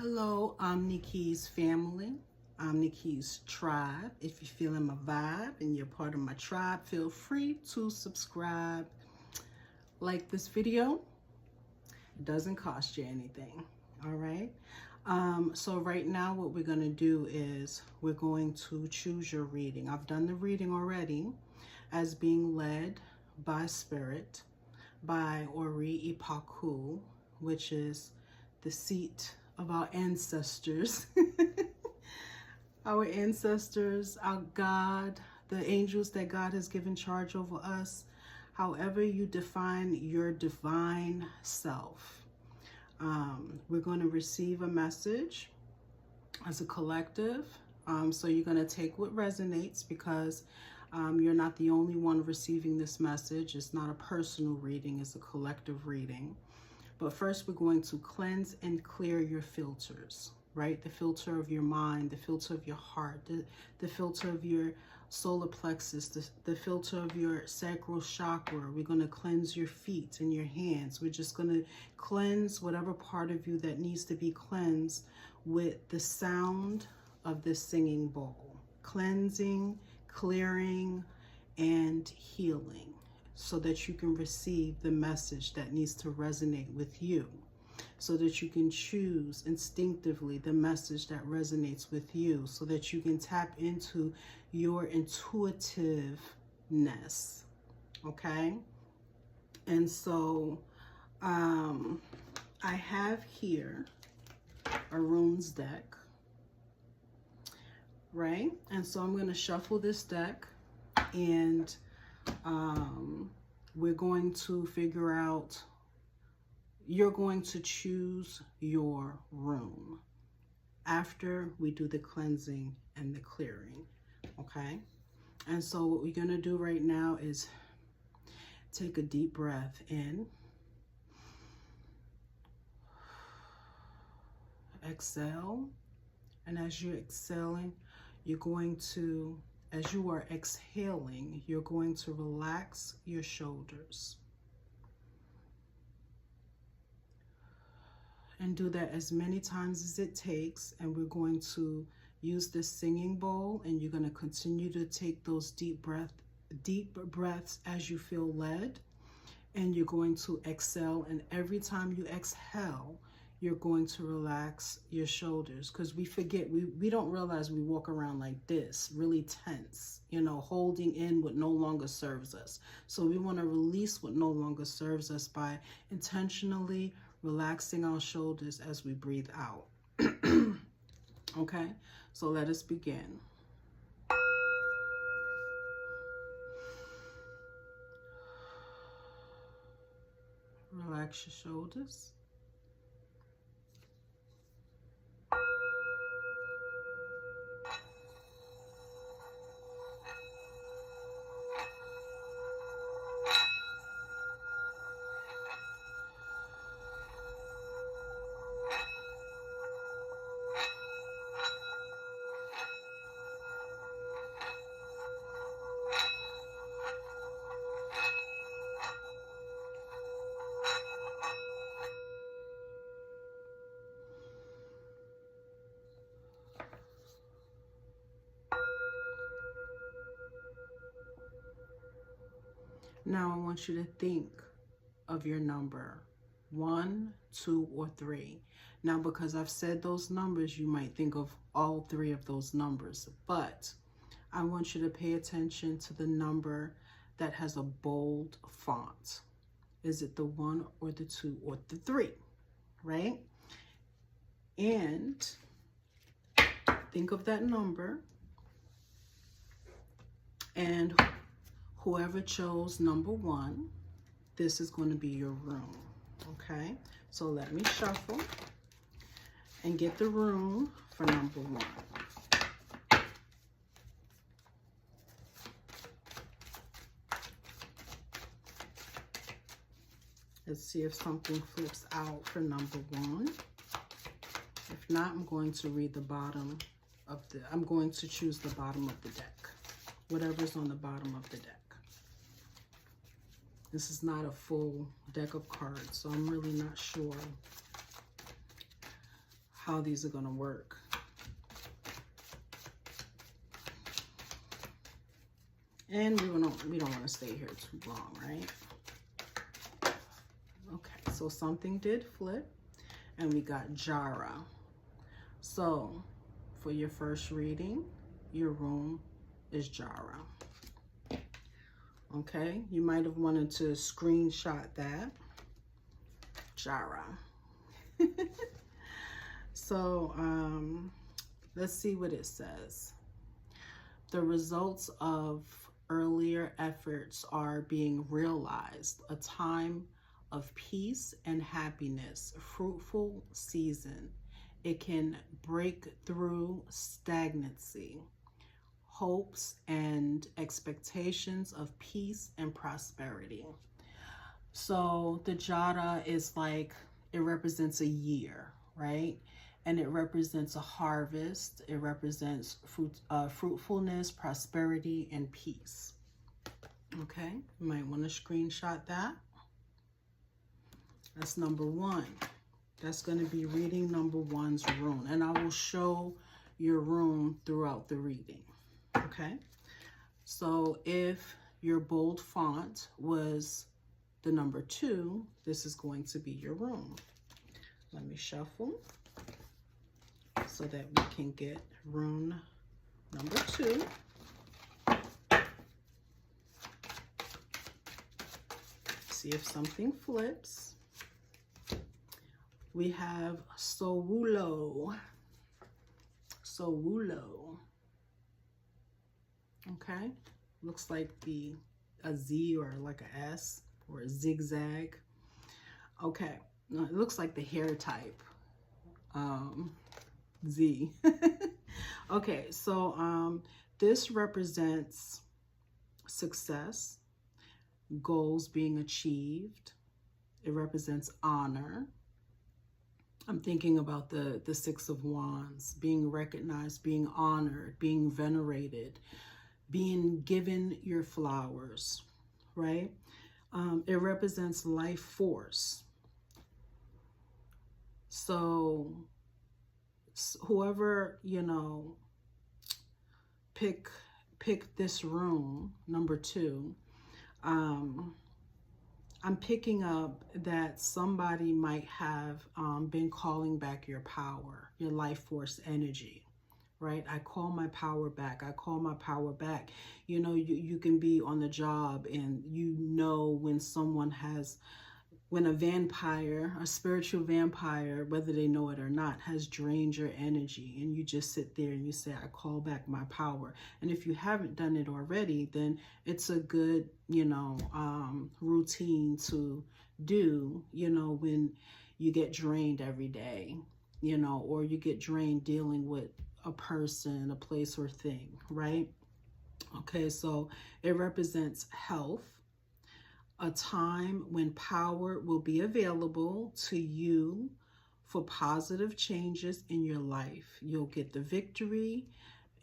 Hello, Omni-Keys family, Omni-Keys tribe. If you're feeling my vibe and you're part of my tribe, feel free to subscribe. Like this video. It doesn't cost you anything, all right? So right now what we're going to do is we're going to choose your reading. I've done the reading already as being led by Spirit by Ori Ipaku, which is the seat of our ancestors. Our ancestors, our God, the angels that God has given charge over us, however you define your divine self. We're going to receive a message as a collective. So you're going to take what resonates, because you're not the only one receiving this message. It's not a personal reading, it's a collective reading. But first, we're going to cleanse and clear your filters, right? The filter of your mind, the filter of your heart, the filter of your solar plexus, the filter of your sacral chakra. We're going to cleanse your feet and your hands. We're just going to cleanse whatever part of you that needs to be cleansed with the sound of this singing bowl. Cleansing, clearing, and healing, so that you can receive the message that needs to resonate with you, so that you can choose instinctively the message that resonates with you, so that you can tap into your intuitiveness, okay? And so I have here a Rune's deck, right? And so I'm going to shuffle this deck, and we're going to figure out, you're going to choose your rune after we do the cleansing and the clearing, okay? And so what we're going to do right now is take a deep breath in, exhale, and as you're exhaling, you're going to, as you are exhaling, you're going to relax your shoulders. And do that as many times as it takes. And we're going to use this singing bowl, and you're going to continue to take those deep breaths as you feel led. And you're going to exhale. And every time you exhale, you're going to relax your shoulders, because we forget, we don't realize we walk around like this, really tense, you know, holding in what no longer serves us. So we want to release what no longer serves us by intentionally relaxing our shoulders as we breathe out. Okay, so let us begin. Relax your shoulders. Now I want you to think of your number, 1, 2, or 3. Now, because I've said those numbers, you might think of all 3 of those numbers, but I want you to pay attention to the number that has a bold font. Is it the 1 or the 2 or the 3, right? And think of that number, and whoever chose number 1, this is going to be your rune, okay? So let me shuffle and get the rune for number 1. Let's see if something flips out for number 1. If not, I'm going to read the bottom of I'm going to choose the bottom of the deck, whatever's on the bottom of the deck. This is not a full deck of cards, so I'm really not sure how these are going to work. And we don't want to stay here too long, right? Okay, so something did flip, and we got Jara. So for your first reading, your rune is Jara. Okay, you might have wanted to screenshot that. Jara. So let's see what it says. The results of earlier efforts are being realized. A time of peace and happiness, fruitful season. It can break through stagnancy, hopes and expectations of peace and prosperity. So the Jara is like, it represents a year, right? And it represents a harvest. It represents fruitfulness, prosperity, and peace. Okay, you might want to screenshot that. That's number one. That's going to be reading number one's rune. And I will show your rune throughout the reading. Okay, so if your bold font was the number 2, this is going to be your rune. Let me shuffle so that we can get rune number 2. See if something flips. We have Sowulo. Sowulo. Okay, looks like a Z or like a S or a zigzag. Okay, no, it looks like the hair type. Z. Okay, so this represents success, goals being achieved. It represents honor. I'm thinking about the Six of Wands, being recognized, being honored, being venerated, being given your flowers, right? It represents life force. So whoever, you know, pick this rune, number 2, I'm picking up that somebody might have been calling back your power, your life force energy, right? I call my power back. I call my power back. You know, you can be on the job and you know when someone has, when a vampire, a spiritual vampire, whether they know it or not, has drained your energy, and you just sit there and you say, I call back my power. And if you haven't done it already, then it's a good, you know, routine to do, you know, when you get drained every day, you know, or you get drained dealing with a person, a place, or thing, right? Okay, so it represents health. A time when power will be available to you for positive changes in your life. You'll get the victory,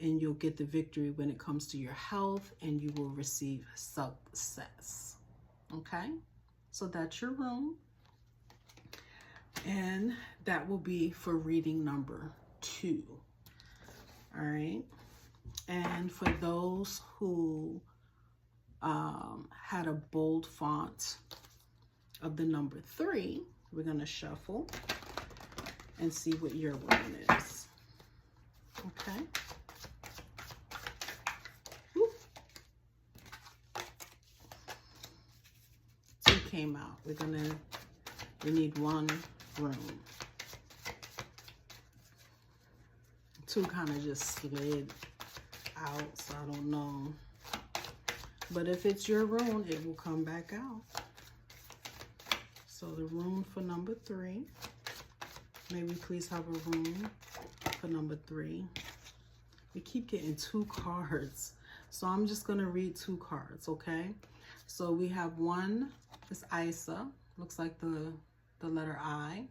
and you'll get the victory when it comes to your health, and you will receive success. Okay, so that's your rune. And that will be for reading number 2. All right, and for those who had a bold font of the number 3, we're going to shuffle and see what your rune is. Okay. Woo. 2 came out. We need 1 rune. 2 kind of just slid out, so I don't know. But if it's your rune, it will come back out. So the rune for number 3. May we please have a rune for number 3. We keep getting 2 cards. So I'm just going to read 2 cards, okay? So we have one, it's Isa. Looks like the letter I.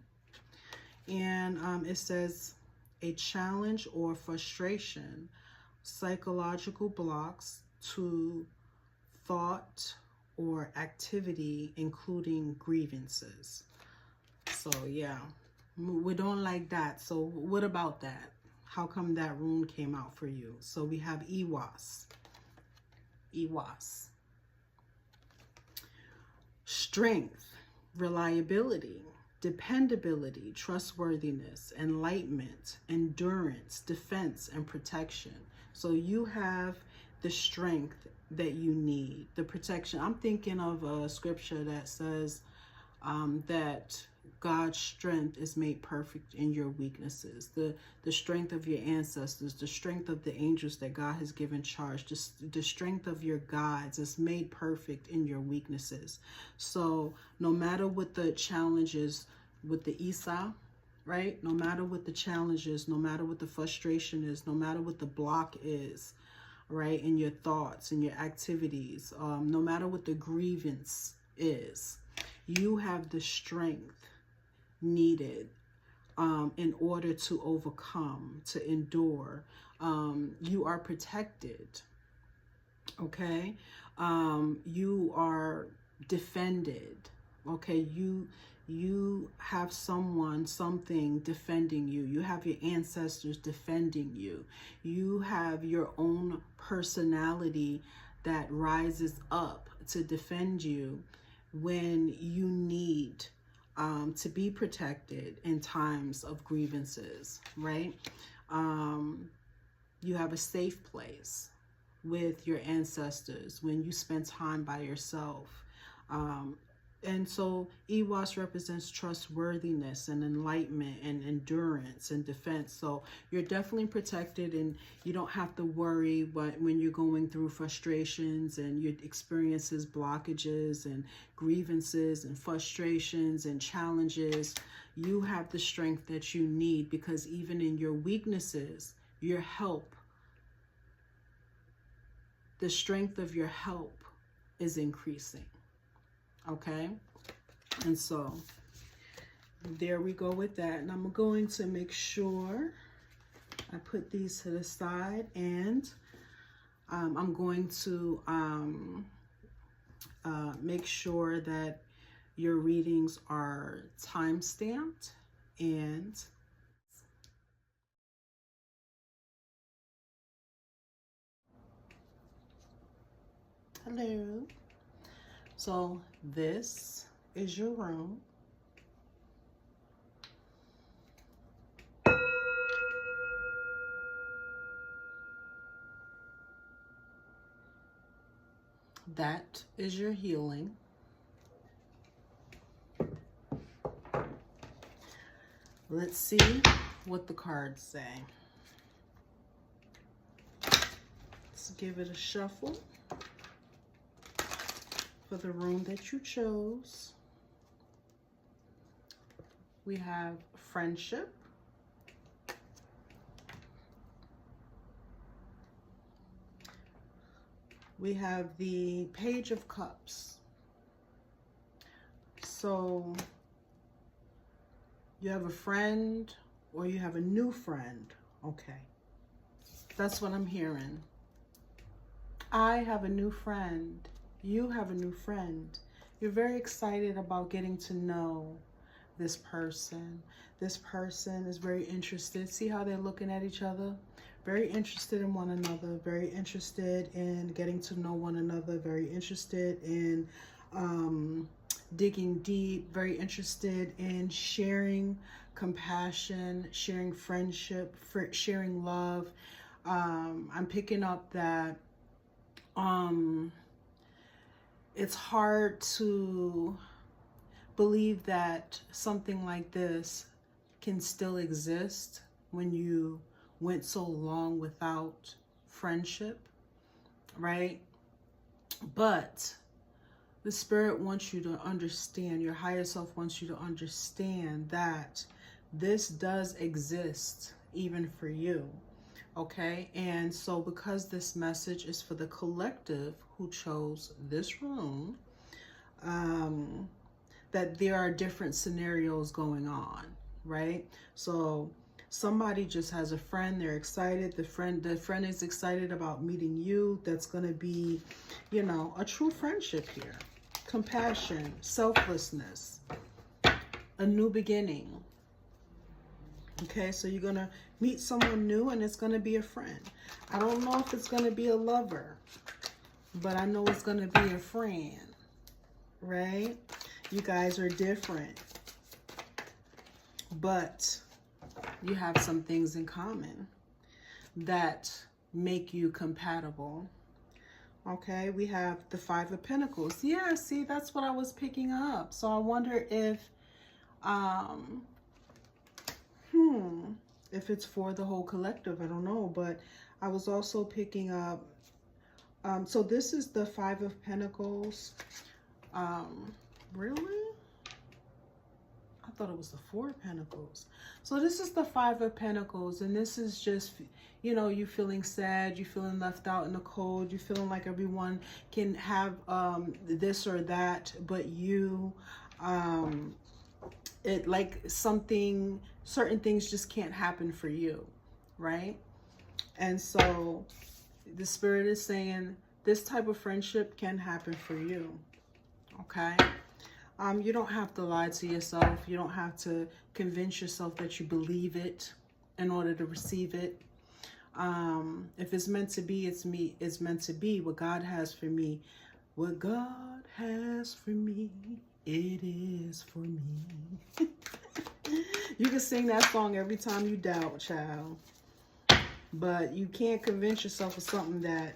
And it says, a challenge or frustration, psychological blocks to thought or activity, including grievances. So yeah, We don't like that. So what about that? How come that rune came out for you? So we have EiWaZ. EiWaZ. Strength, reliability, dependability, trustworthiness, enlightenment, endurance, defense, and protection. So you have the strength that you need, the protection. I'm thinking of a scripture that says that God's strength is made perfect in your weaknesses. The strength of your ancestors, the strength of the angels that God has given charge, the strength of your gods is made perfect in your weaknesses. So no matter what the challenges with the Esau, right? No matter what the challenges, no matter what the frustration is, no matter what the block is, right? In your thoughts and your activities, no matter what the grievance is, you have the strength needed in order to overcome, to endure. You are protected, okay? You are defended, okay? You have someone, something defending you. You have your ancestors defending you. You have your own personality that rises up to defend you when you need to be protected in times of grievances, right? You have a safe place with your ancestors when you spend time by yourself. And so EiWaZ represents trustworthiness and enlightenment and endurance and defense. So you're definitely protected, and you don't have to worry when you're going through frustrations and your experiences, blockages and grievances and frustrations and challenges. You have the strength that you need, because even in your weaknesses, your help, the strength of your help is increasing. Okay, and so there we go with that. And I'm going to make sure I put these to the side, and I'm going to make sure that your readings are time-stamped and hello. So this is your room. That is your healing. Let's see what the cards say. Let's give it a shuffle for the room that you chose. We have friendship. We have the Page of Cups. So you have a friend or you have a new friend. Okay. That's what I'm hearing. I have a new friend. You have a new friend. You're very excited about getting to know this person. This person is very interested. See how they're looking at each other? Very interested in one another. Very interested in getting to know one another. Very interested in digging deep. Very interested in sharing compassion, sharing friendship, sharing love. I'm picking up that it's hard to believe that something like this can still exist when you went so long without friendship, right? But the Spirit wants you to understand, your higher self wants you to understand that this does exist even for you, okay? And so because this message is for the collective who chose this room, that there are different scenarios going on, right? So somebody just has a friend, they're excited, the friend is excited about meeting you. That's going to be, you know, a true friendship here. Compassion, selflessness, a new beginning, Okay, so you're going to meet someone new and it's going to be a friend. I don't know if it's going to be a lover, but I know it's going to be a friend, right? You guys are different, but you have some things in common that make you compatible. Okay, we have the Five of Pentacles. Yeah, see, that's what I was picking up. So I wonder if it's for the whole collective. I don't know, but I was also picking up, so this is the Five of Pentacles. Really? I thought it was the Four of Pentacles. So this is the Five of Pentacles, and this is just, you know, you feeling sad, you feeling left out in the cold, you feeling like everyone can have this or that, but you, it like something, certain things just can't happen for you, right? And so the Spirit is saying this type of friendship can happen for you, okay? You don't have to lie to yourself. You don't have to convince yourself that you believe it in order to receive it. If it's meant to be, it's meant to be. What God has for me, what God has for me, it is for me. You can sing that song every time you doubt, child. But you can't convince yourself of something that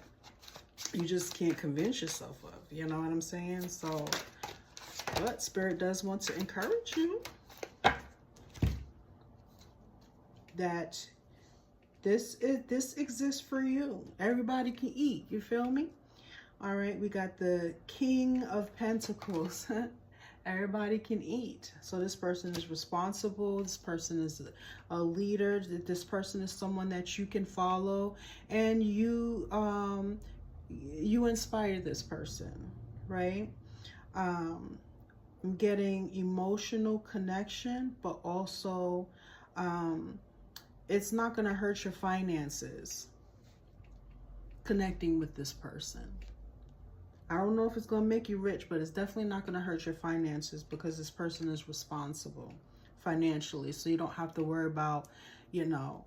you just can't convince yourself of. You know what I'm saying? So, but Spirit does want to encourage you that this exists for you. Everybody can eat. You feel me? All right, we got the King of Pentacles. Everybody can eat. So this person is responsible. This person is a leader. This person is someone that you can follow, and you inspire this person, right? I'm getting emotional connection, but also it's not going to hurt your finances connecting with this person. I don't know if it's going to make you rich, but it's definitely not going to hurt your finances because this person is responsible financially. So you don't have to worry about, you know,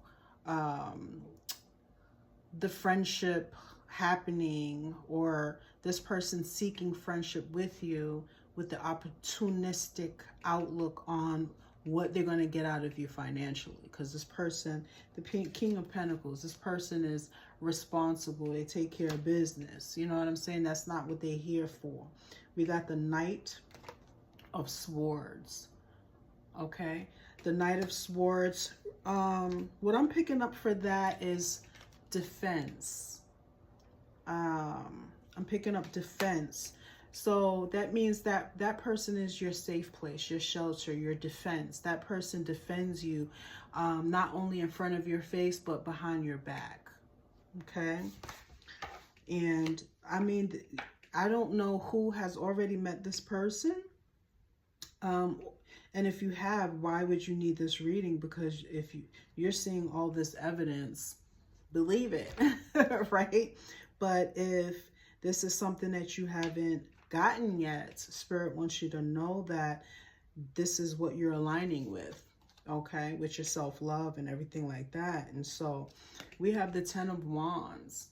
the friendship happening or this person seeking friendship with you with the opportunistic outlook on what they're going to get out of you financially. Because this person, the King of Pentacles, this person is responsible. They take care of business. You know what I'm saying? That's not what they're here for. We got the Knight of Swords. Okay. The Knight of Swords. What I'm picking up for that is defense. I'm picking up defense. So that means that that person is your safe place, your shelter, your defense. That person defends you, not only in front of your face, but behind your back. Okay. And I mean, I don't know who has already met this person. And if you have, why would you need this reading? Because if you're seeing all this evidence, believe it, right? But if this is something that you haven't gotten yet, Spirit wants you to know that this is what you're aligning with, okay, with your self-love and everything like that. And so we have the Ten of Wands.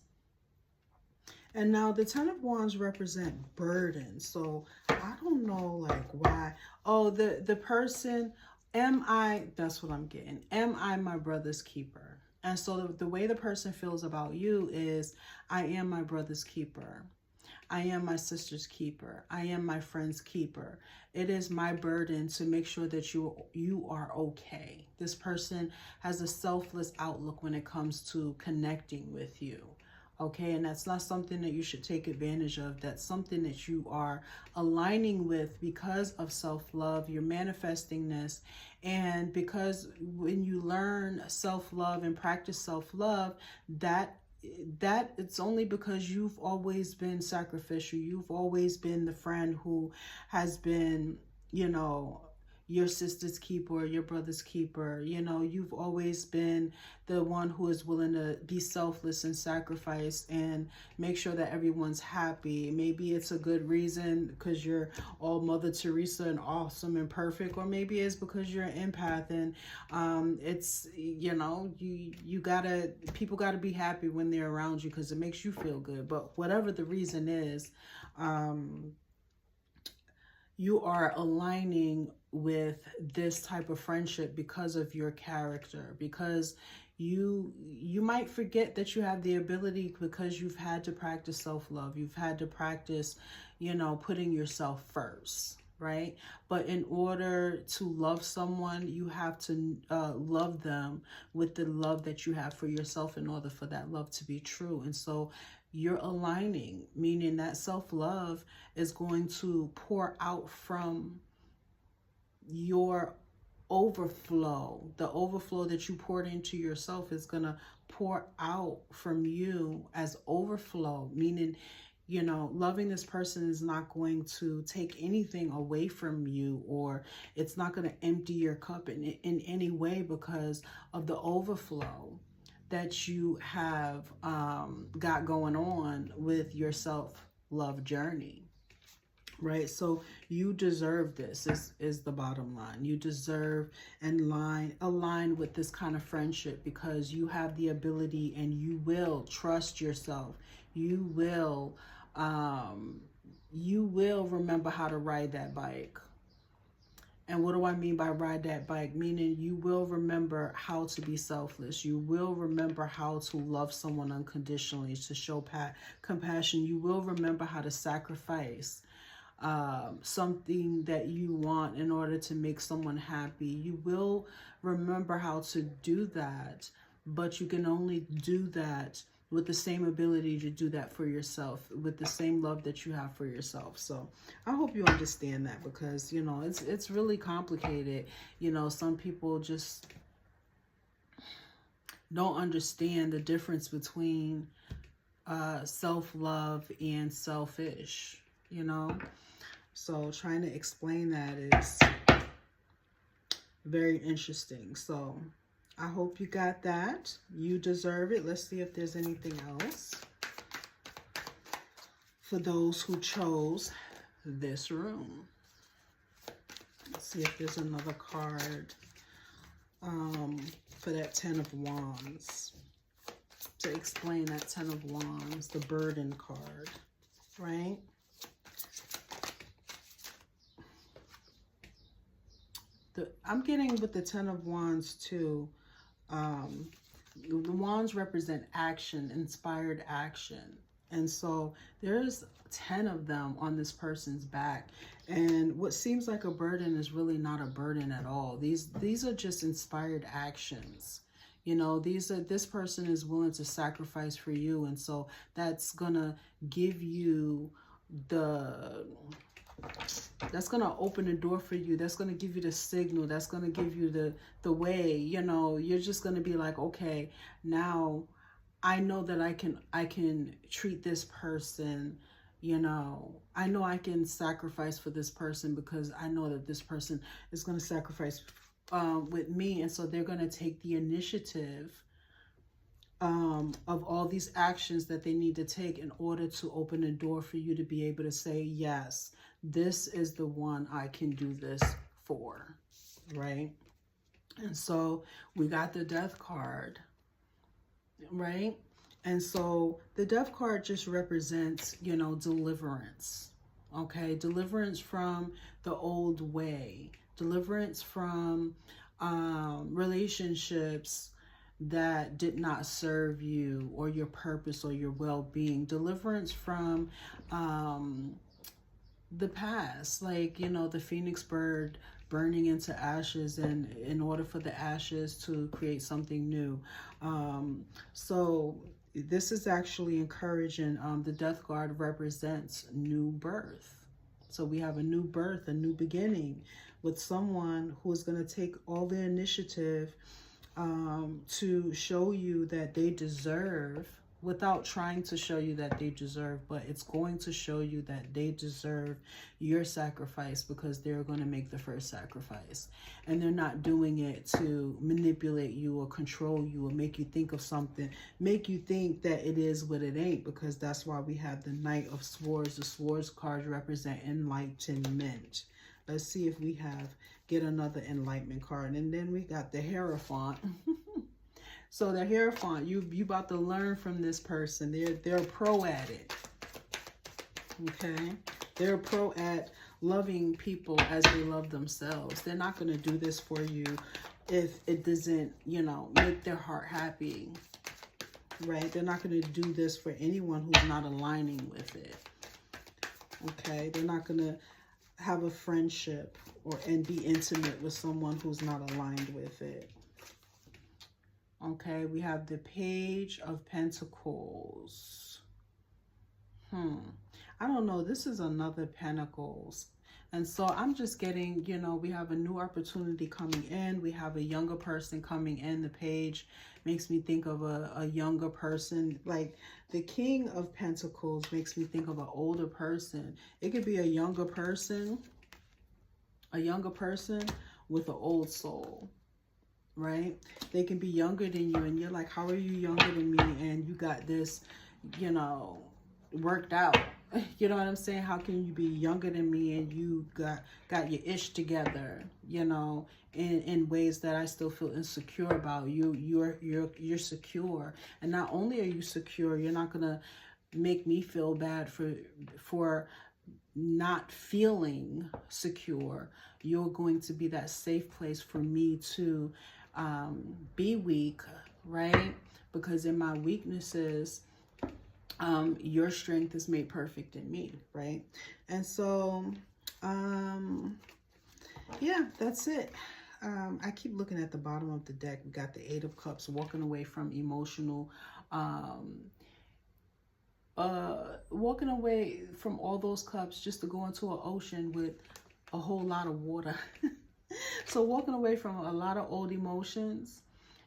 And now the Ten of Wands represent burden. So I don't know like why. Oh, the person, that's what I'm getting. Am I my brother's keeper? And so the way the person feels about you is, I am my brother's keeper. I am my sister's keeper. I am my friend's keeper. It is my burden to make sure that you are okay. This person has a selfless outlook when it comes to connecting with you. Okay, and that's not something that you should take advantage of. That's something that you are aligning with because of self-love. You're manifesting this. And because when you learn self-love and practice self-love, that it's only because you've always been sacrificial. You've always been the friend who has been, you know, your sister's keeper or your brother's keeper. You know, you've always been the one who is willing to be selfless and sacrifice and make sure that everyone's happy. Maybe it's a good reason because you're all Mother Teresa and awesome and perfect, or maybe it's because you're an empath and it's, you know, people gotta be happy when they're around you because it makes you feel good. But whatever the reason is, you are aligning with this type of friendship because of your character, because you might forget that you have the ability because you've had to practice self-love. You've had to practice, you know, putting yourself first, right? But in order to love someone, you have to love them with the love that you have for yourself in order for that love to be true. And so you're aligning, meaning that self-love is going to pour out from your overflow. The overflow that you poured into yourself is going to pour out from you as overflow, meaning, you know, loving this person is not going to take anything away from you, or it's not going to empty your cup in any way because of the overflow that you have got going on with your self-love journey, right? So you deserve this is the bottom line. You deserve and align with this kind of friendship because you have the ability and you will trust yourself. You will remember how to ride that bike. And what do I mean by ride that bike? Meaning you will remember how to be selfless. You will remember how to love someone unconditionally, to show compassion. You will remember how to sacrifice something that you want in order to make someone happy. You will remember how to do that, but you can only do that with the same ability to do that for yourself, with the same love that you have for yourself. So I hope you understand that, because, you know, it's really complicated. You know, some people just don't understand the difference between self-love and selfish, you know. So trying to explain that is very interesting. So I hope you got that. You deserve it. Let's see if there's anything else for those who chose this room. Let's see if there's another card for that 10 of Wands. To explain that 10 of Wands, the burden card, right? I'm getting with the 10 of Wands too. The wands represent action, inspired action. And so there's 10 of them on this person's back. And what seems like a burden is really not a burden at all. These are just inspired actions. You know, this person is willing to sacrifice for you. And so that's gonna give you that's going to open the door for you. That's going to give you the signal. That's going to give you the way. You know, you're just going to be like, okay, now I know that I can treat this person, you know. I know I can sacrifice for this person because I know that this person is going to sacrifice with me. And so they're going to take the initiative of all these actions that they need to take in order to open the door for you to be able to say, yes, this is the one I can do this for, right? And so we got the Death card, right? And so the Death card just represents, you know, deliverance, okay? Deliverance from the old way, deliverance from relationships that did not serve you or your purpose or your well-being, deliverance from the past, like, you know, the phoenix bird burning into ashes, and in order for the ashes to create something new. So this is actually encouraging. The Death card represents new birth. So we have a new birth, a new beginning with someone who is going to take all the initiative to show you that they deserve without trying to show you that they deserve, but it's going to show you that they deserve your sacrifice because they're going to make the first sacrifice. And they're not doing it to manipulate you or control you or make you think of something, make you think that it is what it ain't, because that's why we have the Knight of Swords. The Swords cards represent enlightenment. Let's see if we get another enlightenment card. And then we got the Hierophant. So the Hierophant, you about to learn from this person. They're pro at it. Okay? They're pro at loving people as they love themselves. They're not going to do this for you if it doesn't, you know, make their heart happy. Right? They're not going to do this for anyone who's not aligning with it. Okay? They're not going to have a friendship and be intimate with someone who's not aligned with it. Okay, we have the Page of Pentacles. I don't know. This is another Pentacles. And so I'm just getting, you know, we have a new opportunity coming in. We have a younger person coming in. The Page makes me think of a younger person. Like the King of Pentacles makes me think of an older person. It could be a younger person with an old soul. Right? They can be younger than you and you're like, how are you younger than me? And you got this, you know, worked out. You know what I'm saying? How can you be younger than me and you got your ish together, you know, in ways that I still feel insecure about you. You're secure. And not only are you secure, you're not gonna make me feel bad for not feeling secure. You're going to be that safe place for me to be weak, right? Because in my weaknesses, your strength is made perfect in me, right? And so, yeah, that's it. I keep looking at the bottom of the deck. We got the Eight of Cups, walking away from emotional, walking away from all those cups just to go into an ocean with a whole lot of water. So walking away from a lot of old emotions,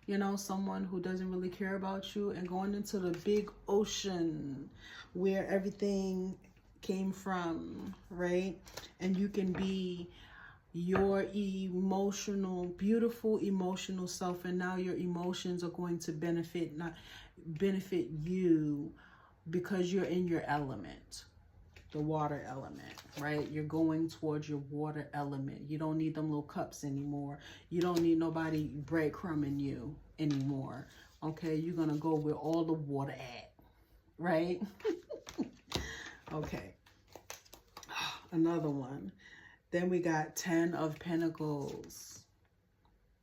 you know, someone who doesn't really care about you, and going into the big ocean where everything came from, right? And you can be your emotional, beautiful emotional self, and now your emotions are going to benefit you because you're in your element. The water element, right? You're going towards your water element. You don't need them little cups anymore. You don't need nobody breadcrumbing you anymore. Okay, you're gonna go where all the water at, right? Okay, another one. Then we got 10 of Pentacles.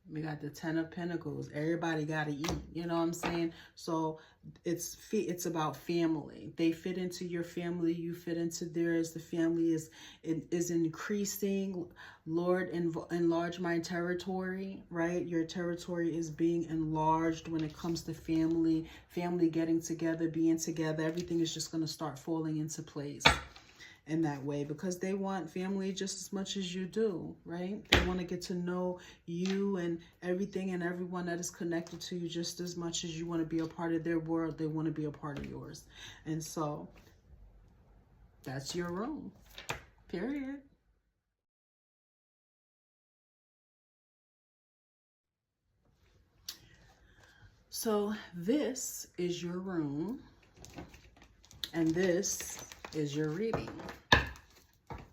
We got the 10 of Pentacles. Everybody got to eat. You know what I'm saying? So it's about family. They fit into your family. You fit into theirs. The family is increasing. Lord, enlarge my territory, right? Your territory is being enlarged when it comes to family. Family getting together, being together. Everything is just going to start falling into place in that way, because they want family just as much as you do, right? They want to get to know you and everything and everyone that is connected to you just as much as you want to be a part of their world. They want to be a part of yours. And so that's your room, period. So this is your room, and this is your reading.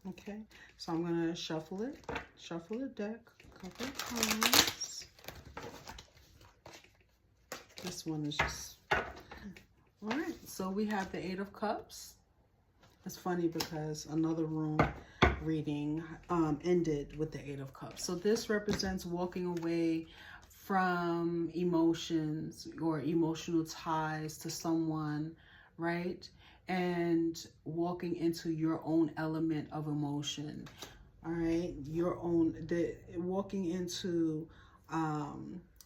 Okay, so I'm gonna shuffle the deck a couple of times. This one is just, all right, so we have the Eight of Cups. It's funny because another room reading ended with the Eight of Cups. So this represents walking away from emotions or emotional ties to someone, right? And walking into your own element of emotion. All right, walking into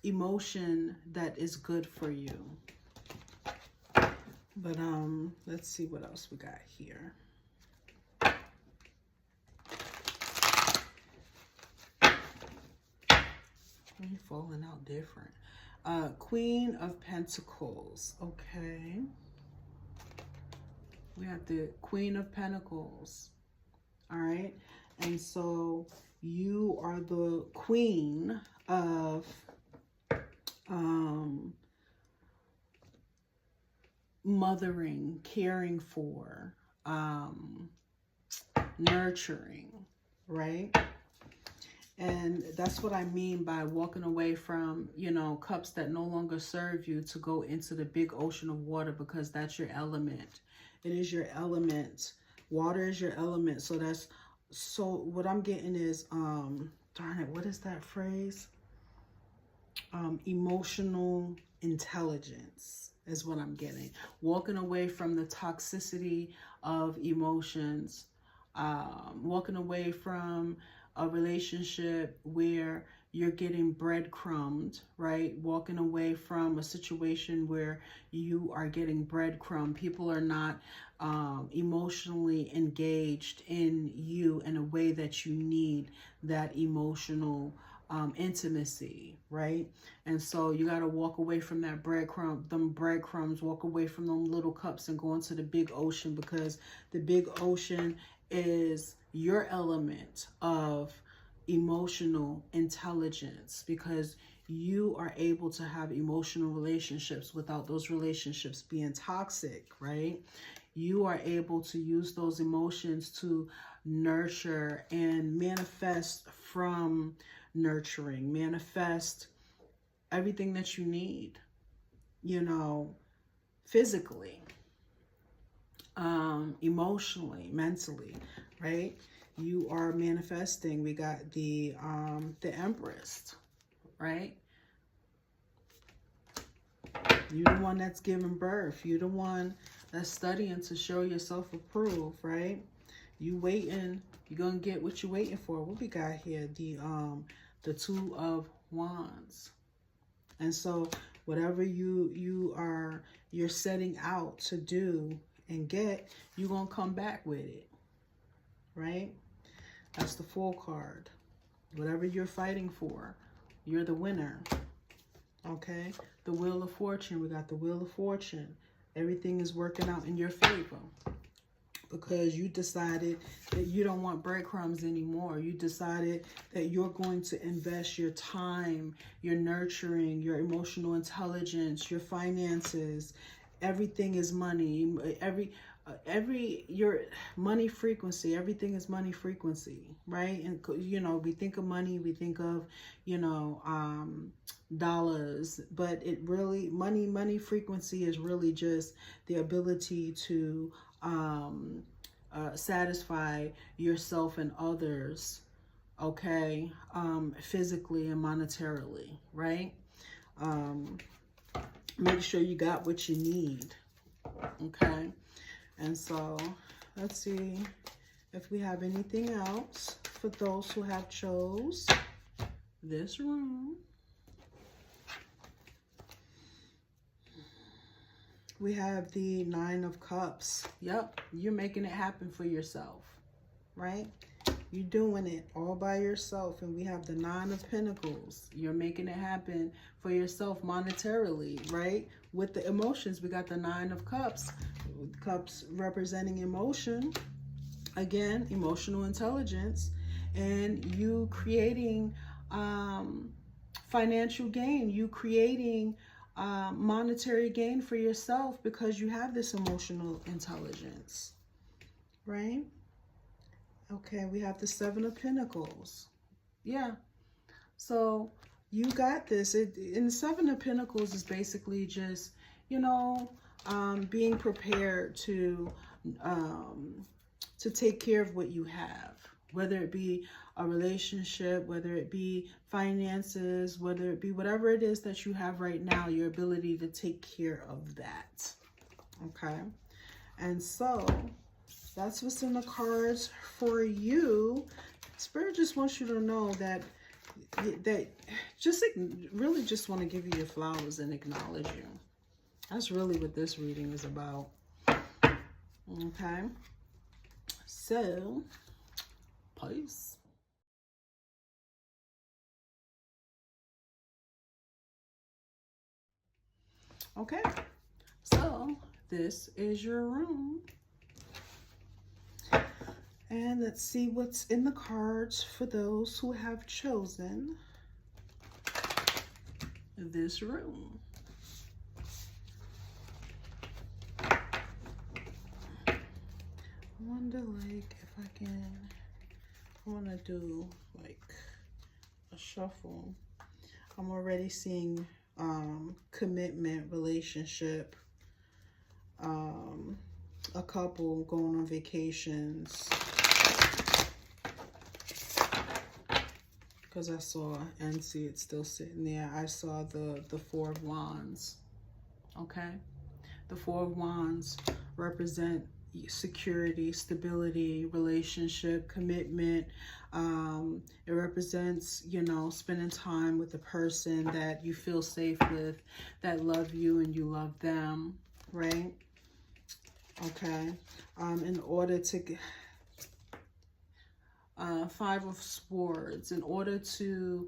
emotion that is good for you. But let's see what else we got here. You're falling out different. Queen of Pentacles. Okay. We have the Queen of Pentacles. All right. And so you are the queen of mothering, caring for, nurturing, right? And that's what I mean by walking away from, you know, cups that no longer serve you to go into the big ocean of water, because that's your element. It is your element. Water is your element. So that's, so what I'm getting is, darn it, what is that phrase? Emotional intelligence is what I'm getting. Walking away from the toxicity of emotions, walking away from a relationship where you're getting breadcrumbed, right? Walking away from a situation where you are getting breadcrumbed. People are not emotionally engaged in you in a way that you need that emotional intimacy, right? And so you got to walk away from that breadcrumbs, walk away from them little cups and go into the big ocean, because the big ocean is your element of emotional intelligence, because you are able to have emotional relationships without those relationships being toxic, right? You are able to use those emotions to nurture and manifest from nurturing, manifest everything that you need, you know, physically, emotionally, mentally, right? You are manifesting. We got the Empress, right? You're the one that's giving birth. You're the one that's studying to show yourself approved, right? You waiting, you're gonna get what you're waiting for. What we got here? The Two of Wands. And so whatever you're setting out to do and get, you're gonna come back with it, right? That's the Fool card. Whatever you're fighting for, you're the winner. Okay? The Wheel of Fortune. We got the Wheel of Fortune. Everything is working out in your favor, because you decided that you don't want breadcrumbs anymore. You decided that you're going to invest your time, your nurturing, your emotional intelligence, your finances. Everything is money. Your money frequency, everything is money frequency, right? And you know, we think of money, we think of, you know, dollars, but it really, money frequency is really just the ability to satisfy yourself and others, okay, physically and monetarily, right? Make sure you got what you need, okay? And so let's see if we have anything else for those who have chose this room. We have the Nine of Cups. Yep, you're making it happen for yourself, right? You're doing it all by yourself. And we have the Nine of Pentacles. You're making it happen for yourself monetarily, right? With the emotions, we got the Nine of Cups. Cups representing emotion. Again, emotional intelligence. And you creating financial gain. You creating monetary gain for yourself, because you have this emotional intelligence, right? Okay, we have the Seven of Pentacles. Yeah, so you got this. And the Seven of Pentacles is basically just, you know, being prepared to take care of what you have, whether it be a relationship, whether it be finances, whether it be whatever it is that you have right now, your ability to take care of that, okay? And so that's what's in the cards for you. Spirit just wants you to know that really just want to give you your flowers and acknowledge you. That's really what this reading is about, okay? So, peace. Okay, so this is your room. And let's see what's in the cards for those who have chosen this room. I wonder, like, if I want to do, like, a shuffle. I'm already seeing commitment, relationship, a couple going on vacations. Because I saw, and see it's still sitting there, I saw the Four of Wands, okay? The Four of Wands represent security, stability, relationship, commitment. It represents, you know, spending time with the person that you feel safe with, that love you and you love them, right? Okay. In order to get... Five of Swords, in order to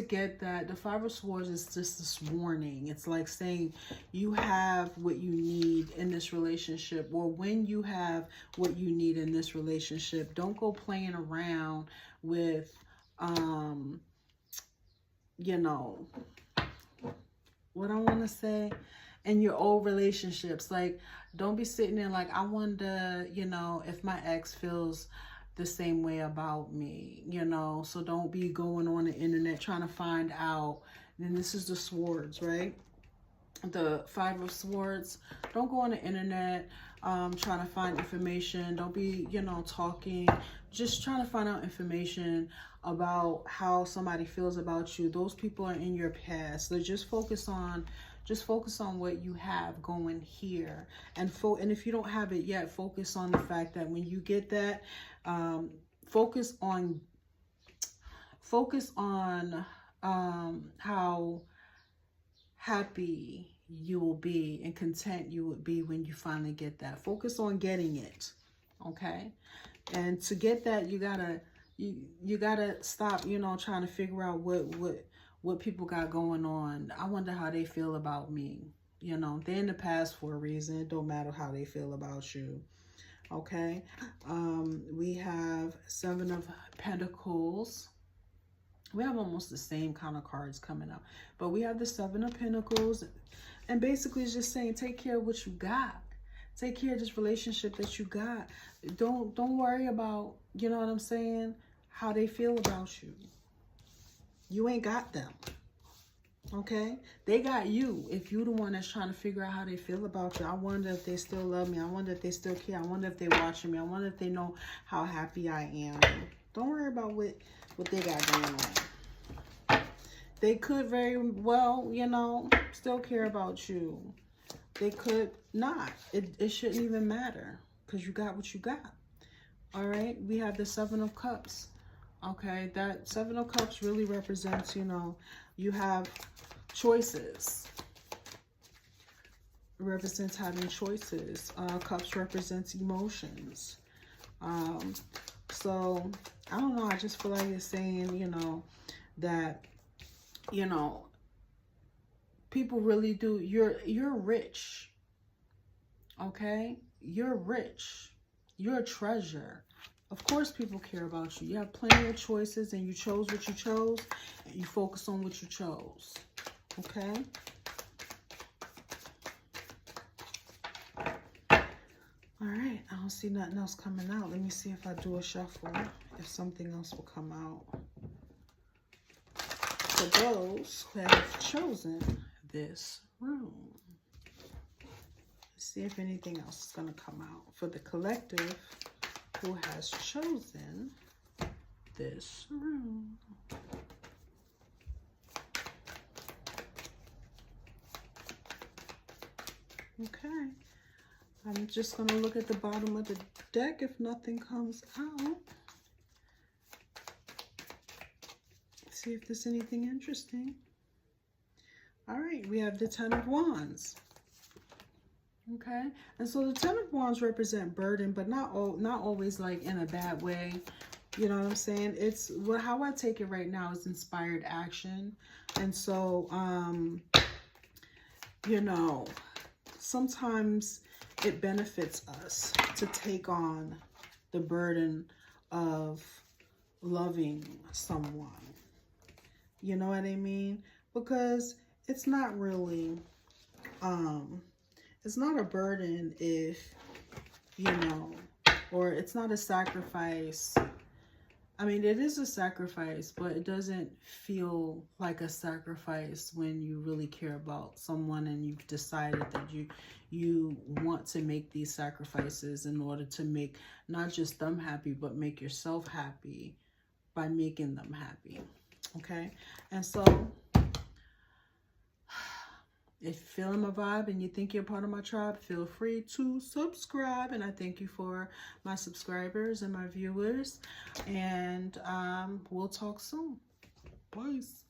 get that, the Five of Swords is just this warning. It's like saying you have what you need in this relationship, or when you have what you need in this relationship, don't go playing around with, you know, what I want to say, in your old relationships. Like, don't be sitting there like, I wonder, you know, if my ex feels the same way about me, you know. So don't be going on the internet trying to find out. And this is the Swords, right? The Five of Swords. Don't go on the internet trying to find information. Don't be, you know, talking, just trying to find out information about how somebody feels about you. Those people are in your past. So just focus on what you have going here, and if you don't have it yet, focus on the fact that when you get that, focus on how happy you will be and content you would be when you finally get that. Focus on getting it, okay? And to get that, you gotta stop, you know, trying to figure out what people got going on. I wonder how they feel about me. You know, they're in the past for a reason. It don't matter how they feel about you. Okay. We have Seven of Pentacles. We have almost the same kind of cards coming up, but we have the Seven of Pentacles, and basically it's just saying, take care of what you got. Take care of this relationship that you got. Don't worry about, you know what I'm saying, how they feel about you. You ain't got them, okay? They got you. If you're the one that's trying to figure out how they feel about you, I wonder if they still love me. I wonder if they still care. I wonder if they're watching me. I wonder if they know how happy I am. Don't worry about what they got going on. They could very well, you know, still care about you. They could not. It shouldn't even matter, because you got what you got. All right? We have the Seven of Cups. Okay, that Seven of Cups really represents, you know, you have choices. It represents having choices. Cups represents emotions. So, I don't know, I just feel like it's saying, you know, that, you know, people really do, you're rich. Okay? You're rich. You're a treasure. Of course people care about you. You have plenty of choices, and you chose what you chose, and you focus on what you chose. Okay? All right. I don't see nothing else coming out. Let me see if I do a shuffle, if something else will come out. For those who have chosen this room. Let's see if anything else is going to come out. For the collective who has chosen this room. Okay. I'm just going to look at the bottom of the deck if nothing comes out. See if there's anything interesting. All right, we have the Ten of Wands. Okay, and so the Ten of Wands represent burden, but not always like in a bad way. You know what I'm saying? It's how I take it right now is inspired action. And so, you know, sometimes it benefits us to take on the burden of loving someone. You know what I mean? Because it's not really, it's not a burden if, you know, or it's not a sacrifice. I mean, it is a sacrifice, but it doesn't feel like a sacrifice when you really care about someone and you've decided that you want to make these sacrifices in order to make not just them happy, but make yourself happy by making them happy. Okay? And so if you're feeling my vibe and you think you're part of my tribe, feel free to subscribe. And I thank you for my subscribers and my viewers. And we'll talk soon. Peace.